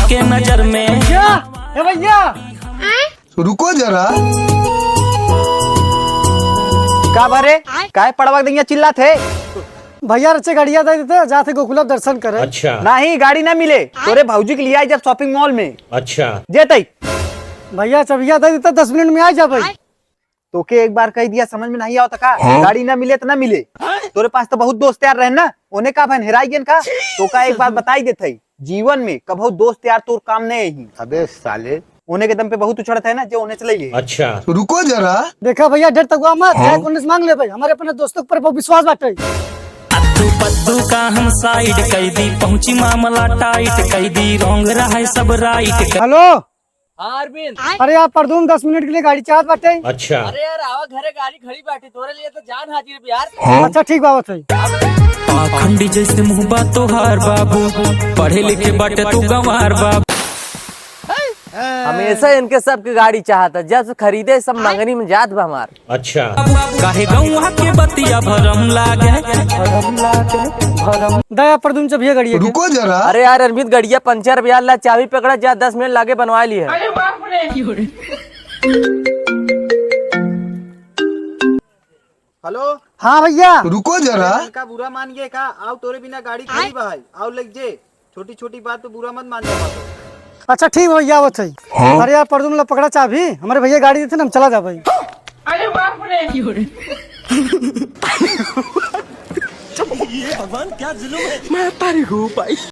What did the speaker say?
सबके नजर में। भैया रुको जरा। का भरे काय पड़वा दैया चिल्ला थे। भैया अच्छे गाड़िया दे देते जाते गोकुला दर्शन करे। अच्छा नहीं गाड़ी ना मिले तोरे भाऊजी के लिए आई जब शॉपिंग मॉल में। अच्छा जेतई भैया चबिया दे देते 10 मिनट में आ जा भाई। तो के एक बार कह दिया समझ में नहीं आता का। गाड़ी ना मिले तो ना मिले। तोरे पास तो बहुत दोस्त यार रहे ना उन्हें का बहन हेराई गेन का। तो का एक बार बताई देते जीवन में कभी दोस्त यार तोर काम नहीं ही। अबे साले उन्हें के दम पे बहुत उछड़ता है ना जो उन्हें चले। अच्छा रुको जरा। देखा भैया डर तक मत जाए कोने मांग ले भाई हमारे अपने दोस्तों पर बहुत विश्वास बाटे। अद्दू पद्दू का हम साइड कैदी पहुंची मामला टाइट कैदी रोंग रहा है सब राइट। हेलो अरविंद अरे आप परदून 10 मिनट के लिए गाड़ी चाहत बाटे। अच्छा अरे यार आवा घरे गाड़ी खड़ी बैठी तोरे लिए तो जान हाजिर भी यार। अच्छा ठीक बात है। पाखंडी जैसे मुंह तोहार बाबू पढ़े लिखे बाटे तू गंवार बाबू। हमेशा इनके सबकी गाड़ी चाहता जब से खरीदे सब मंगनी में जात बा हमार। अच्छा काहे गौवा के बतिया भरम लागे दया परदून चबिया गाड़ी रुको जरा। अरे यार अरविंद गड़िया पंचर भी यार चाबी पकड़ा जा 10 मिनट लागे बनवा ली है। हेलो हाँ भैया रुको जरा। का बुरा मान गए का आओ तोरे बिना गाड़ी खड़ी भाई आओ लग जे छोटी छोटी बात पे बुरा मत मान जा। अच्छा ठीक भैया आवत है। अरे यार परदून ला पकड़ा चाबी हमारे भैया गाड़ी देते ना हम चला जा भाई। भगवान क्या जुल्म है मैं पारी हूँ भाई।